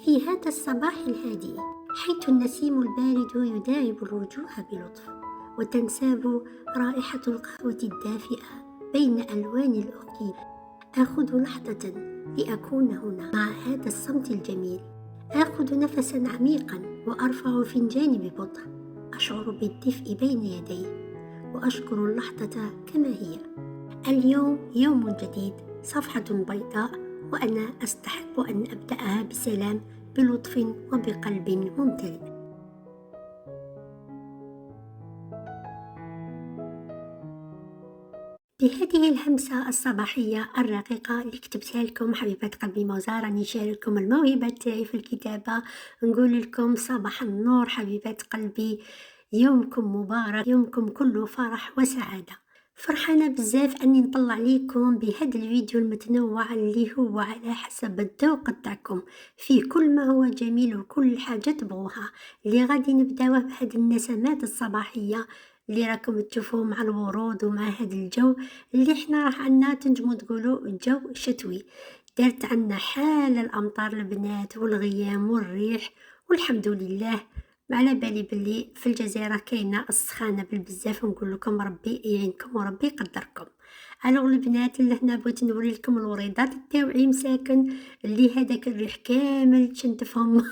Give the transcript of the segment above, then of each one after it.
في هذا الصباح الهادئ حيث النسيم البارد يداعب الوجوه بلطف وتنساب رائحة القهوة الدافئة بين ألوان الأوركيد، آخذ لحظة لأكون هنا مع هذا الصمت الجميل. آخذ نفسا عميقا وأرفع فنجاني ببطء، أشعر بالدفء بين يدي وأشكر اللحظة كما هي. اليوم يوم جديد، صفحة بيضاء، وأنا أستحق أن أبدأها بسلام، بلطف وبقلب ممتلئ. بهذه الهمسة الصباحية الرقيقة اللي كتبتها لكم حبيبة قلبي موزة، راني شارككم الموهبة تاعي في الكتابة، نقول لكم صباح النور حبيبات قلبي، يومكم مبارك، يومكم كله فرح وسعادة. فرحانة بزاف أني نطلع ليكم بهذا الفيديو المتنوع اللي هو على حسب الذوق تاعكم، في كل ما هو جميل وكل حاجة تبغوها، اللي غادي نبداوه بهذه النسمات الصباحية اللي راكم تشوفوه مع الورود ومع هذا الجو اللي احنا راح عنا تنجموا تقولوا الجو شتوي. دارت عنا حال الأمطار البنات والغيام والريح، والحمد لله. ما على بالي باللي في الجزيرة كاينه السخانه بالبزاف، ونقول لكم ربي يعينكم وربي يقدركم. الوغ البنات اللي هنا بغيت نوري لكم الوريضات تاوعي مساكن اللي هذاك الريح كامل تشنتفهم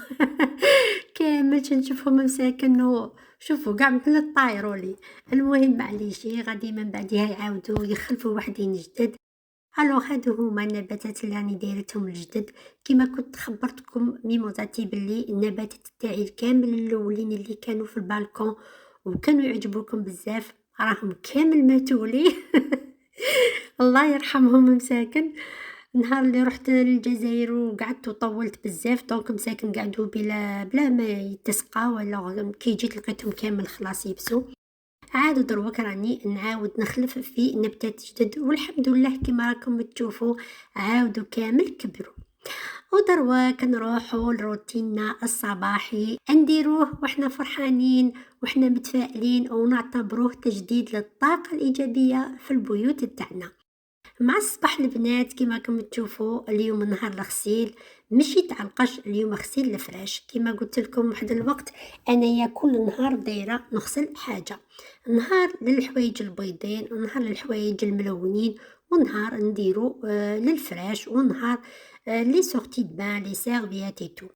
كامل تشنشوفهم مساكن، شوفوا قاع مثل طايروا لي. المهم معليش غادي من بعدها يعاودوا يخلفوا وحدين جدد. الوغ هادو هما النباتات اللي راني دايرتهم الجدد، كيما كنت خبرتكم ميموزاتي باللي النباتات تاعي الكامل الاولين اللي كانوا في البالكون وكانوا يعجبوكم بزاف راهم كامل ماتولي الله يرحمهم مساكن. نهار اللي رحت للجزائر وقعدت وطولت بزاف دونك مساكن قعدوا بلا ما يتسقى، ولا كي جيت لقيتهم كامل خلاص يبسوا. عاد دروك راني نعاود نخلف في نبتات جدد، والحمد لله كما راكم تشوفوا عاودوا كامل كبروا. ودروا كنروحوا لروتيننا الصباحي نديروه وحنا فرحانين وحنا متفائلين ونعتبروه تجديد للطاقة الإيجابية في البيوت تاعنا. مع الصباح البنات كما راكم تشوفوا اليوم نهار الغسيل، مشي تاع القش، اليوم غسيل الفراش. كما قلت لكم واحد الوقت انايا كل نهار دايره نغسل حاجه، نهار للحوايج البيضين ونهار للحوايج الملونين ونهار نديرو للفراش ونهار لي سورتي دبان لي سيرفيات تو.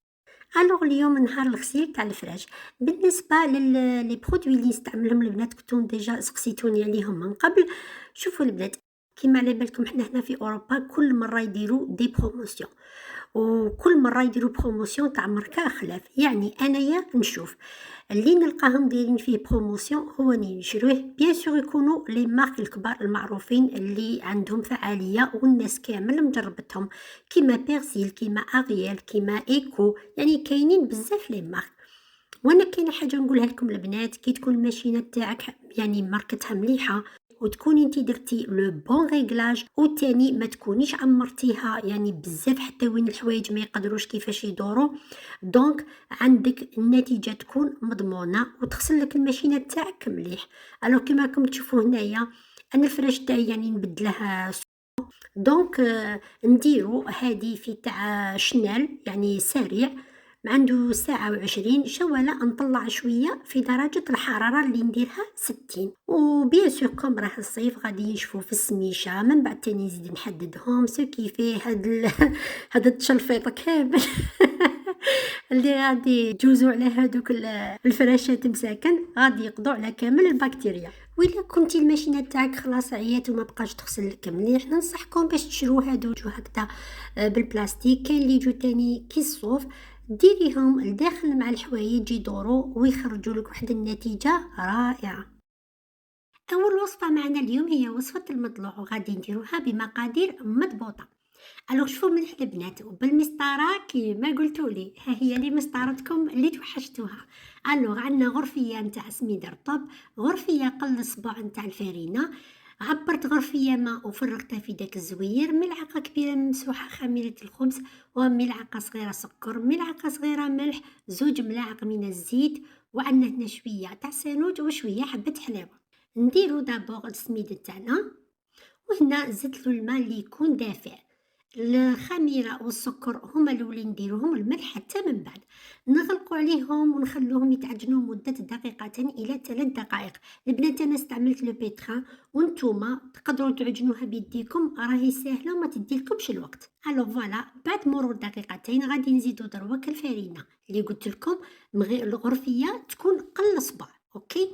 الوغ اليوم نهار الغسيل تاع الفراش. بالنسبه لي برودوي اللي نستعملهم البنات كنتم ديجا سقسيتوني عليهم من قبل. شوفوا البنات، كما على بالكم حنا هنا في اوروبا كل مره يديروا دي بروموسيون، وكل مره يديروا بروموسيون تاع ماركه خلاف. يعني انايا نشوف اللي نلقاهم دايرين فيه بروموسيون هو نشروه، بيان سور يكونوا لي مارك الكبار المعروفين اللي عندهم فعاليه والناس كامل مجربتهم، كيما بيرسيل كيما اريال كيما ايكو، يعني كاينين بزاف لي مارك. وانا كاينه حاجه نقولها لكم البنات، كي تكون الماشينه تاعك يعني ماركتها مليحه وتكوني انتي درتي لو بون ريغلاج، وتاني ما تكونيش عمرتيها يعني بزاف حتى وين الحوايج ما يقدروش كيفاش يدوروا، دونك عندك النتيجه تكون مضمونه وتغسل لك الماشينه تاعك مليح. الو كما راكم تشوفوا هنايا انا الفراش تاعي يعني نبدلها، دونك نديرو هادي في تاع شنال يعني سريع، عنده ساعة و20 شوالا نطلع شوية في درجة الحرارة اللي نديرها 60. وبيان سور كوم راه الصيف غادي ينشفوا في السميشة، من بعد تاني نزيد نحددهم سو كيفيه هاد التشلفيط كامل اللي غادي يجوزوا على هادوك الفراشات مساكن غادي يقضوا على كامل البكتيريا. وإلا كنتي الماشينه تاعك خلاص عيات وما بقاش تغسل لك مليح، ننصحكم باش تشرو هادو جو هكذا بالبلاستيك، كاين اللي يجو تاني كيس صوف، ديريهم لداخل مع الحوايج يدوروا ويخرجوا لك واحد النتيجه رائعه. اول وصفه معنا اليوم هي وصفه المضلوع، وغادي نديروها بمقادير مضبوطه. الوغ شوفوا مليح البنات وبالمسطره كيما قلتولي، ها هي لي مسطرتكم اللي توحشتوها. الوغ عندنا غرفيه نتاع سميد رطب، غرفيه قل صباع نتاع الفرينه، عبرت غرفيه ماء وفرغتها في داك الزوير، ملعقه كبيره ممسوحه خميره الخبز، وملعقه صغيره سكر، ملعقه صغيره ملح، 2 ملاعق من الزيت، وعندنا هنا شويه تاع سانوج وشويه حبه حلاوه. نديرو دابور السميد تاعنا، وهنا زدت له الماء اللي يكون دافئ. الخميرة والسكر هما الأولين نديروهم، الملح حتى من بعد، نغلقوا عليهم ونخلوهم يتعجنوا مدة دقيقتين إلى 3 دقائق. البنات أنا استعملت لو بيتخان وانتوما تقدروا تعجنوها بيديكم، راهي ساهلة وما تديلكمش الوقت. الو فوالا، بعد مرور دقيقتين غادي نزيدو دروك الفرينة اللي قلت لكم الغرفية تكون قل صباع، اوكي.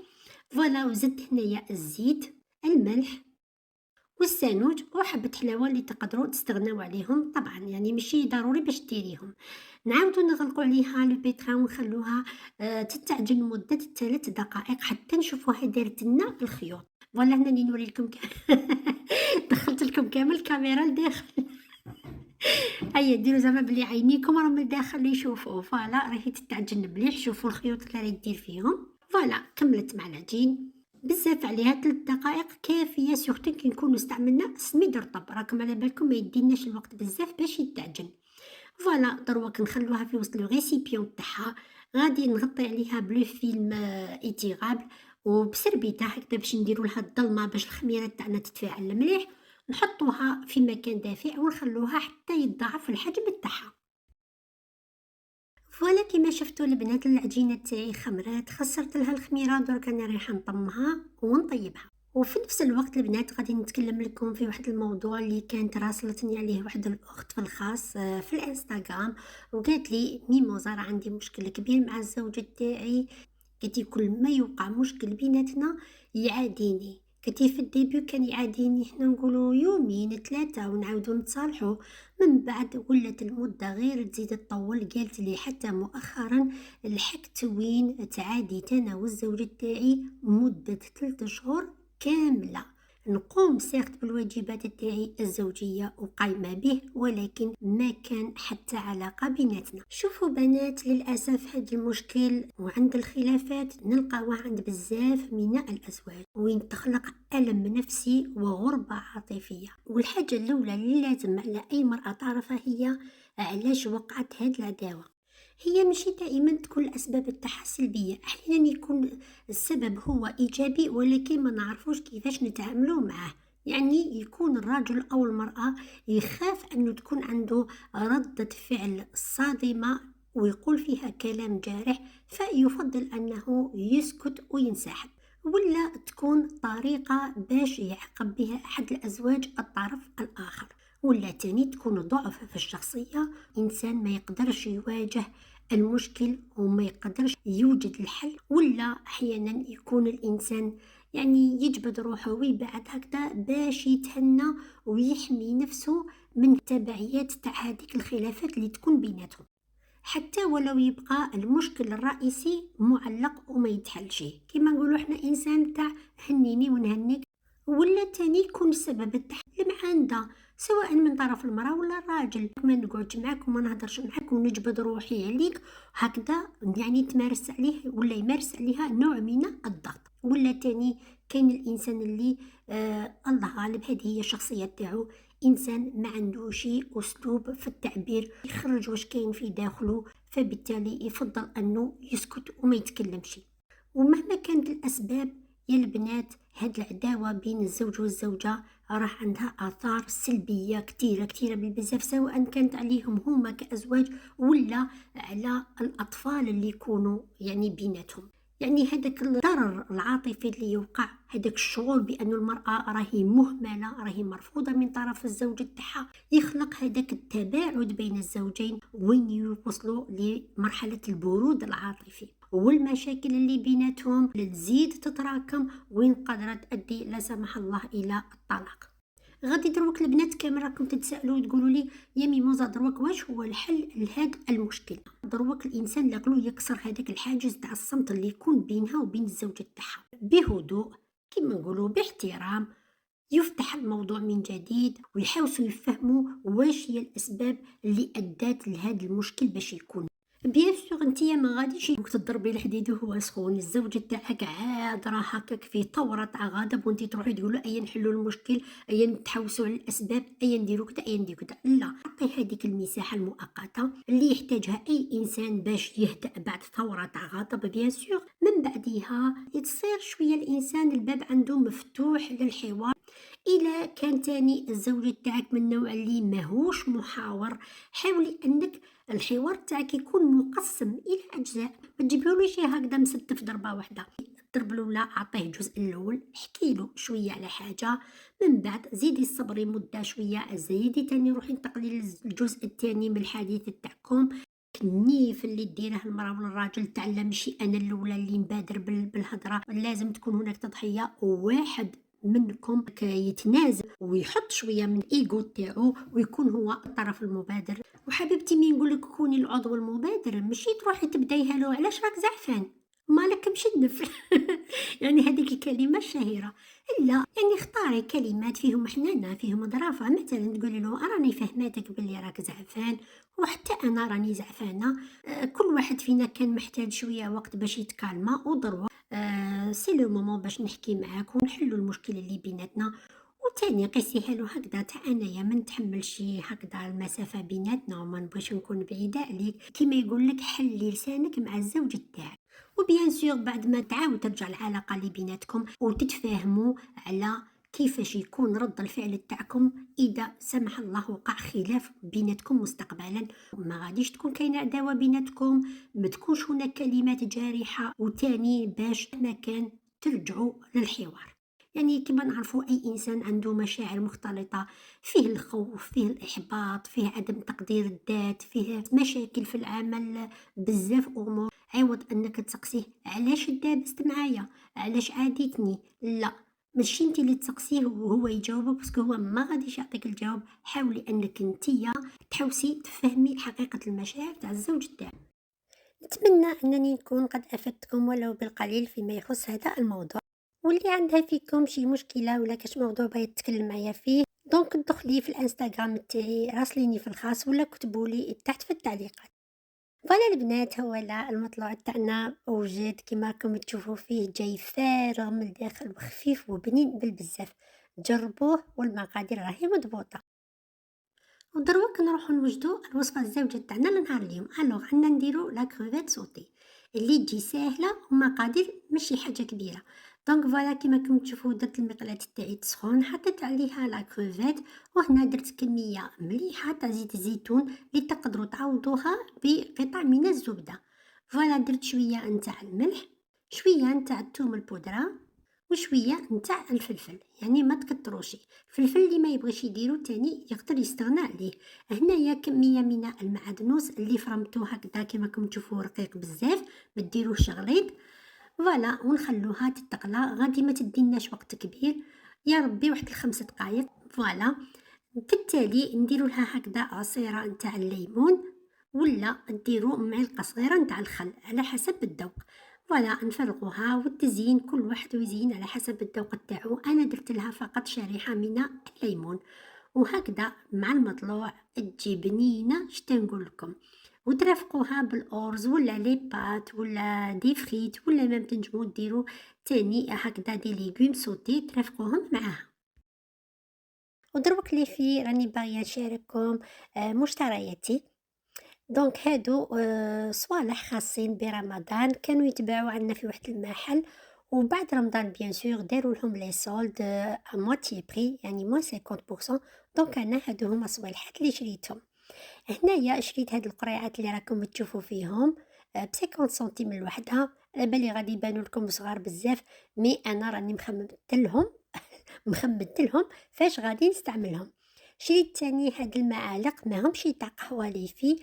فوالا، وزدت هنايا الزيت، الملح والسانوج وحبة حلاوة اللي تقدروا تستغناو عليهم طبعا، يعني ماشي ضروري باش ديريهم. نعاودو نغلقوا عليها لو بيترا ونخلوها تتعجن مدة 3 دقائق حتى نشوفوها دارت لنا الخيوط. فوالا هنا اللي نوري لكم دخلت لكم كامل الكاميرا لداخل. هيا ديروا زعما بلي عينيكم راهم لداخل يشوفوا. فوالا راهي تتعجن مليح، شوفوا الخيوط اللي راهي دير فيهم. فوالا كملت مع العجين بزاف عليها 3 دقائق كافيه، سورتو كي نكونوا استعملنا سميد رطب، راكم على بالكم ما يديناش الوقت بزاف باش يتعجن. فوالا دروك نخلوها في وسط لو ريسيبيون تاعها، غادي نغطي عليها بلو فيلم ايتيغابل وبسربيته هكذا باش نديرو لها الظلمه باش الخميره تاعنا تتفاعل مليح. نحطوها في مكان دافئ ونخلوها حتى يتضاعف الحجم تاعها. فوالا كيما شفتوا البنات العجينه تاعي خمرات، خسرت لها الخميره، درك انا رايحه نطمها ونطيبها. وفي نفس الوقت البنات غادي نتكلم لكم في واحد الموضوع اللي كانت راسلتني عليه واحد الاخت في الخاص في الانستغرام، وقالت لي ميموزا راه عندي مشكل كبير مع الزوج تاعي، قالت كل ما يوقع مشكل بيناتنا يعاديني. قالت في الديبيو كان يعاديني حنا نقولوا يومين 3 ونعاودو نتصالحوا، من بعد ولات المدة غير تزيد تطول. قالت لي حتى مؤخرا لحقت وين تعاديت انا والزوج تاعي مدة 3 شهور كاملة، نقوم سيرت بالواجبات تاعي الزوجية وقايمة به، ولكن ما كان حتى علاقة بيناتنا. شوفوا بنات، للأسف هذا المشكل وعند الخلافات نلقاوه عند بزاف من الأزواج، وين تخلق ألم نفسي وغربة عاطفية. والحاجة الأولى اللي لازم على أي مرأة تعرفها هي علاش وقعت هاد العداوة. هي ماشي دائما تكون الأسباب تاعها سلبية، أحيانا يكون السبب هو إيجابي ولكن ما نعرفوش كيفاش نتعاملوا معه. يعني يكون الرجل أو المرأة يخاف أنه تكون عنده ردة فعل صادمة ويقول فيها كلام جارح، فيفضل أنه يسكت وينسحب، ولا تكون طريقة باش يعاقب بها أحد الأزواج الطرف الآخر، ولا تاني تكون ضعف في الشخصية، إنسان ما يقدرش يواجه المشكل وما يقدرش يوجد الحل، ولا أحيانا يكون الإنسان يعني يجبد روحه ويبعد هكذا باش يتهنى ويحمي نفسه من تبعيات تاع هذيك الخلافات اللي تكون بيناتهم، حتى ولو يبقى المشكل الرئيسي معلق وما يتحلش. كما نقولوا احنا انسان تاع هنيني ونهنيك، ولا تاني يكون السبب التحلم عنده سواء من طرف المرأة ولا الراجل، ما نقعدش معاك وما نهضرش معاك ونجبد روحي عليك هكذا، يعني تمارس عليه ولا يمارس عليها نوع من الضغط. ولا تاني كاين الانسان اللي الله غالب هذه هي الشخصية تاعو، انسان ما عندوش اسلوب في التعبير يخرج واش كاين في داخله، فبالتالي يفضل انه يسكت وما يتكلمش. ومهما كانت الاسباب يا البنات، هاد العداوة بين الزوج والزوجة راح عندها آثار سلبية كتيرة كتيرة بالبزاف، سواء كانت عليهم هما كأزواج ولا على الأطفال اللي يكونوا يعني بيناتهم. يعني هذاك الضرر العاطفي اللي يوقع، هذاك الشعور بأن المرأة راهي مهملة، راهي مرفوضة من طرف الزوج تاعها، يخلق هذاك التباعد بين الزوجين وين يوصلوا لمرحلة البرود العاطفي، والمشاكل اللي بيناتهم تزيد تتراكم وين قدرت تؤدي لا سمح الله إلى الطلاق. غادي دروك البنات كامل راكم تتسائلوا وتقولوا لي يا ميموزا دروك واش هو الحل لهذا المشكل؟ دروك الانسان لاقلو يكسر هذاك الحاجز تاع الصمت اللي يكون بينها وبين الزوج تاعها بهدوء، كيما نقولوا باحترام، يفتح الموضوع من جديد ويحاولوا يفهموا واش هي الاسباب اللي ادت لهذا المشكل باش يكون. بيان سور انتيا ما غاديش تضربي الحديد وهو سخون، الزوج تاعك عاد راه هكاك في ثوره تاع غضب وانتي تروحي تقولوا ايا نحلوا المشكل، ايا نتحوسوا على الاسباب، ايا نديروا كذا ايا نديروا كذا. لا، عطي هذيك المساحه المؤقته اللي يحتاجها اي انسان باش يهدأ بعد ثوره تاع غضب. بيان سور من بعديها يتصير شويه الانسان الباب عنده مفتوح للحوار، الى إلا كان تاني الزوج تاعك من النوع اللي ماهوش محاور، حاولي أنك الحوار تاعك يكون مقسم إلى أجزاء، ما تجيبيهوليش هكذا مستف ضربة واحدة. الضرب الأولى أعطيه الجزء الأول، احكيلو شوية على حاجة، من بعد زيدي صبري مدة شوية، زيدي تاني روحي انتقلي للجزء التاني من الحديث تاعكم. النيف اللي ديره المرأة والراجل تعلم ماشي أنا الأولى اللي نبادر بالهضرة، لازم تكون هناك تضحية، وواحد منكم يتنازل ويحط شوية من الإيجو تاعو ويكون هو الطرف المبادر. وحبيبتي مين نقولك كوني العضو المبادر، ماشي تروحي تبدايها له علاش راك زعفان مالك مشدف يعني هذيك الكلمة الشهيرة. لا يعني اختاري كلمات فيهم حنانة فيهم ظرافة، مثلا تقولي له راني فهماتك باللي راك زعفان وحتى انا راني زعفانة. كل واحد فينا كان محتاج شوية وقت باش يتكالما ودروة. سي لو مومون باش نحكي معاك ونحلو المشكل اللي بيناتنا. وتاني قيسيها له هكذا تاع انايا ما نتحملش هكذا المسافة بيناتنا وما نبغيش نكون بعيدة عليك، كيما يقولك حلي لسانك مع الزوج تاعك. وبيان سور بعد ما تعاود ترجع العلاقة اللي بيناتكم وتتفاهموا على كيفاش يكون رد الفعل تاعكم اذا سمح الله وقع خلاف بيناتكم مستقبلا، ما غاديش تكون كاينه عداوه بيناتكم، ما تكونش هناك كلمات جارحه، وتاني باش ما كان ترجعوا للحوار. يعني كما نعرفوا اي انسان عنده مشاعر مختلطه، فيه الخوف فيه الاحباط فيه عدم تقدير الذات فيه مشاكل في العمل، بزاف امور. عوض انك تسقسيه علاش دابست معايا علاش عاديتني، لا ماشي انت اللي تسقسيه وهو يجاوبك باسكو هو ما غاديش يعطيك الجواب. حاولي انك انتيا تحوسي تفهمي حقيقه المشاعر تاع الزوج تاعك. نتمنى انني نكون قد افدتكم ولو بالقليل فيما يخص هذا الموضوع، واللي عندها فيكم شي مشكله ولا كاش موضوع بغيت تتكلم معايا فيه دونك دخلي في الانستغرام تاعي راسليني في الخاص ولا كتبولي تحت في التعليقات. فوالا البنات، هو لا المطلوع تاعنا وجد كيما راكم تشوفوا فيه جاي فارغ من الداخل وخفيف وبنين بالبزاف. جربوه والمقادير راهي مضبوطه. ودروك نروحو نوجدو الوصفه الزوجه تاعنا لنهار اليوم. الوغ عندنا نديرو لا كروفيت سوتي اللي تجي ساهله ومقادير ماشي حاجه كبيره. دونك فوالا كيما راكم تشوفوا درت المقلاة تاعي تسخن حطيت عليها لا كروفيت، وهنا درت كميه مليحه تاع زيت الزيتون اللي تقدروا تعوضوها بقطع من الزبده. فوالا درت شويه نتاع الملح، شويه نتاع الثوم البودره، وشويه نتاع الفلفل، يعني ما تكتروش. الفلفل اللي ما يبغيش يديرو تاني يقدر يستغنى عليه. هنايا كميه من المعدنوس اللي فرمتوه هكذا كيما راكم تشوفوا رقيق بزاف، ما ديروهش غليظ. فوالا ونخلوها تتقلى، غادي ما تديناش وقت كبير، يا ربي واحد الخمس دقائق. فوالا في التالي نديرو لها هكذا عصيره نتاع الليمون، ولا ديرو معلقه صغيره نتاع الخل على حسب الذوق. فوالا نفرغوها، والتزيين كل واحد ويزين على حسب الذوق تاعو. انا درت لها فقط شريحه من الليمون، وهكذا مع المطلوع تجي بنينه شتنقول لكم. وترافقوها بالأرز ولا لي بات ولا دي فريت ولا ما تنجمو ديرو تاني هكذا دي ليغوم سوتي ترافقوهم معاها. ودروك لي في راني باغيه نشارككم مشترياتي. دونك هادو صوالح خاصين برمضان كانوا يتباعوا عندنا في واحد المحل، وبعد رمضان بيان سور داروا لهم لي سولد موتي بري يعني موان 50%. دونك انا هادو هما صوالحات اللي شريتهم. هنايا شريت هاد القريعات اللي راكم تشوفوا فيهم ب50 سنتيم الوحده. على بالي غادي يبانوا لكم صغار بزاف، مي انا راني مخممت لهم فاش غادي نستعملهم. شريت تاني هاد المعالق ماهمش تاع قهوه ليفي،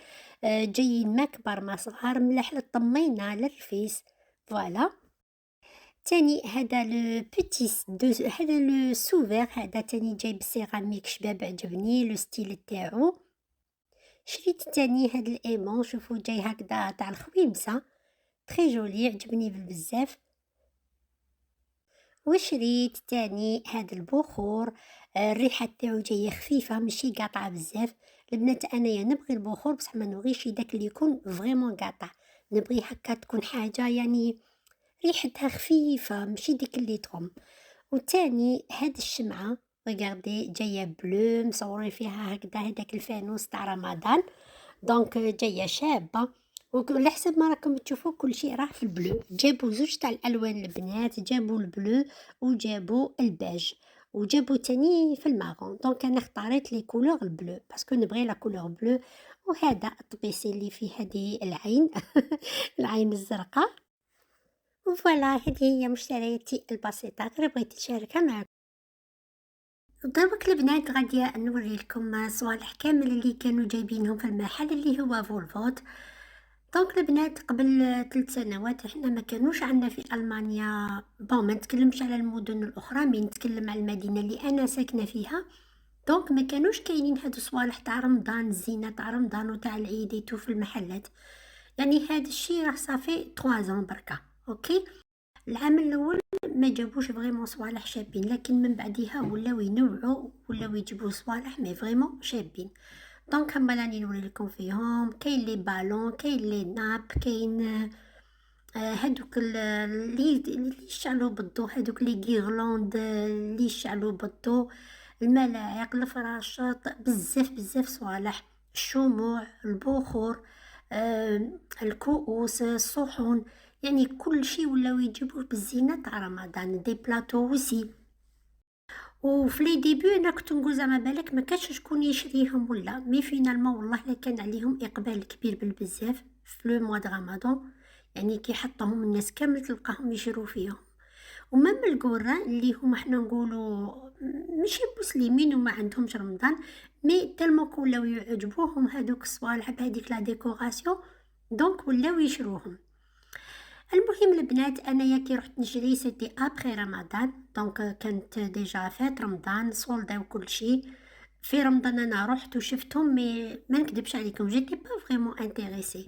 جايين ما كبار ما صغار، ملاح للطمينه للرفيس. فوالا تاني هذا لو بوتي هذا لو سوفير هذا تاني جاي بالسيراميك شباب، عجبني لو ستيل تاعو. شريت تاني هاد الايمون، شوفوا جاي هكذا تاع الخويمسه تري جولي عجبني بالبزاف. وشريت تاني هاد البخور، الريحه تاعو جايه خفيفه ماشي قاطعه بزاف. البنات انايا نبغي البخور بصح ما نبغيش داك اللي يكون فريمون قاطع، نبغي هكا تكون حاجه يعني ريحتها خفيفه ماشي ديك اللي تغم. وتاني هاد الشمعه ريغاردي جايه بلو مصورين فيها هكذا هداك الفانوس تاع رمضان، دونك جايه شابه. وعلى حسب ما راكم تشوفوا كل شيء راه في البلو. جابوا زوج تاع الالوان البنات، جابوا البلو وجابوا الباج. وجابو تاني في المارون. دونك انا اختاريت لي كولور البلو باسكو نبغي لا كولور بلو. وهذا الطبيسي اللي فيه هذه العين العين الزرقاء. وفوالا هذه هي مشترياتي البسيطة، غير بغيت نشاركها معكم. دروك البنات غادي نوري لكم صوالح كامل اللي كانوا جايبينهم في المحل اللي هو فولفوت. دونك البنات قبل 3 سنوات حنا ما كانوش عندنا في المانيا، ما نتكلمش على المدن الاخرى، مي نتكلم على المدينه اللي انا ساكنه فيها. دونك ما كانوش كاينين هادو صوالح تاع رمضان، الزينه تاع رمضان وتاع العيد في المحلات. يعني هذا الشيء راه صافي 3 زون بركا. اوكي، العام الاول ما جابوش فريمون صوالح شابين، لكن من بعدها ولاو ينوعوا، ولاو يجيبوا صوالح مي فريمون شابين. دونك هما راني نوري لكم فيهم. كاين لي بالون، كاين لي ناب، كاين هادوك اللي يشعلوا بالضو، هادوك لي غيرلاند اللي يشعلوا بالضو، الملاعق، الفراشات، بزاف بزاف صوالح، الشموع، البخور، الكؤوس، الصحون، يعني كل شيء ولاو يجيبوه بالزينة تاع رمضان. دي بلاطو وسي. وفي لي ديبي انا كنت نقول زعما بالك ما كانش شكون يشريهم ولا، مي فينالمون والله لا كان عليهم اقبال كبير بالبزاف في لو موا د رمضان. يعني كي حطهم الناس كامل تلقاهم يشرو فيهم. ومام القرى اللي هما حنا نقولوا ماشي مسلمين وما عندهمش رمضان، مي تلمو ولاو يعجبوهم هادوك الصوالح بهذيك لا ديكوراسيون، دونك ولاو يشروهم. المهم البنات انايا كي رحت نشري سيتي ابخي رمضان، دونك كانت ديجا فات رمضان سولدا وكل شيء. في رمضان انا رحت وشفتهم، مي ما نكذبش عليكم جيتي با فريمون انتريسي،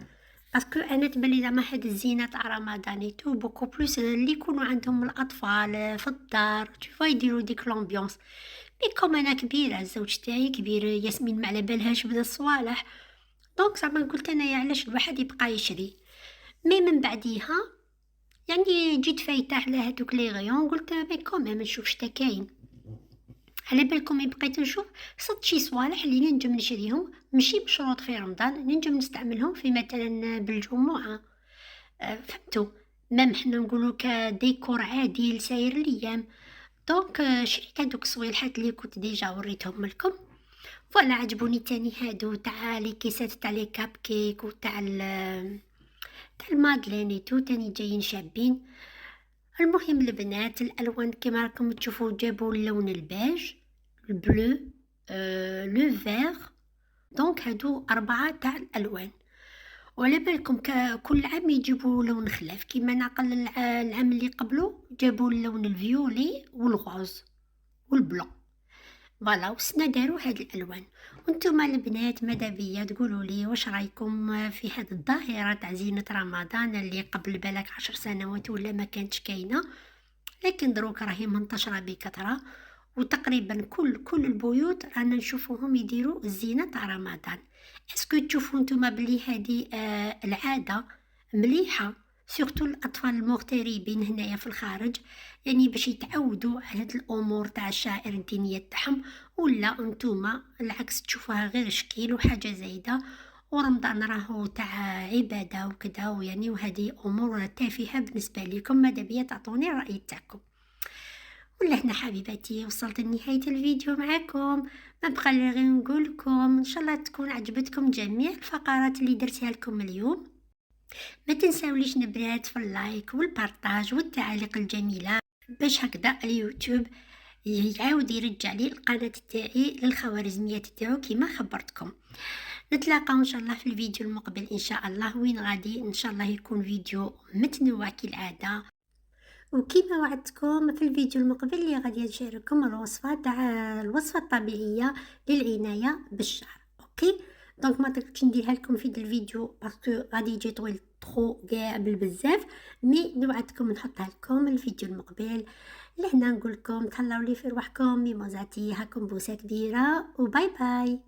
باسكو انا تبان زعما هاد الزينه تاع رمضان تو بوكو بلوس اللي يكونوا عندهم الاطفال في الدار، تو يديروا ديك لومبيونس. مي كوم انا كبيره، الزوج تاعي كبير، ياسمين ما على بالهاش بدا الصوالح، دونك زعما قلت انايا علاش الواحد يبقى يشري. مي من بعديها يعني جيت فايته على هادوك لي غيون، قلت مي كوميم نشوف شتا كاين. على بالكم بقيت نشوف صد شي صوالح اللي ننجم نشريهم ماشي بشروط في رمضان، ننجم نستعملهم في مثلا بالجمعه. فهمتوا؟ مام حنا نقولوا كديكور عادي لساير الايام. دونك شريت هادوك الصويلحات اللي كنت ديجا وريتهم لكم. فوالا عجبوني تاني هادو تاع لي كيسات تاع لي كاب كيك وتاع تاع المادلين تو تاني جايين شابين. المهم البنات الالوان كما راكم تشوفوا جابوا اللون البيج، البلو، لو فيغ. دونك هادو 4 تاع الالوان. وعلى بالكم كل عام يجيبوا لون خلاف، كيما نعقل العام اللي قبله جابوا اللون الفيولي والغوز والبلون. فوالا وسنا داروا هاد الالوان. وانتم البنات ماذا بيا تقولوا لي واش رايكم في هاد الظاهره تاع زينه رمضان اللي قبل بالك 10 سنوات ولا ما كانتش كاينه، لكن دروك راهي منتشره بكثره. وتقريبا كل البيوت رانا نشوفوهم يديروا الزينه تاع رمضان. اسكو تشوفوا نتوما بلي هذه العاده مليحه سورتو الاطفال المغتربين هنايا في الخارج، يعني باش يتعودوا على هاد الامور تاع الشعائر الدينيه تاعهم، ولا انتوما العكس تشوفوها غير شكيل وحاجه زايده، ورمضان راهو تاع عباده وكذا، ويعني وهذه امور تافهه بالنسبه لكم. ماذا بيا تعطوني الراي تاعكم. ولا هنا حبيباتي وصلت لنهاية الفيديو معكم، ما بقى لي غير نقول لكم ان شاء الله تكون عجبتكم جميع الفقرات اللي درتها لكم اليوم. ما تنساوليش نبرات في اللايك والبارطاج والتعاليق الجميلة، باش هكذا اليوتيوب يعاود يرجع لي القناة تاعي للخوارزميات تاعو كما خبرتكم. نتلاقاو ان شاء الله في الفيديو المقبل ان شاء الله، وين غادي ان شاء الله يكون فيديو متنوع كالعاده. وكما وعدتكم في الفيديو المقبل اللي غادي نشارككم الوصفه الطبيعيه للعنايه بالشعر. اوكي، دونك ما تقدرش نديرها لكم في الفيديو باسكو غادي يجي طويل ترو كاع بالبزاف، مي نوعدكم نحطها لكم الفيديو المقبل. لهنا نقول لكم تهلاو لي في روحكم، ميموزاتي هاكم بوسه كبيره وباي باي.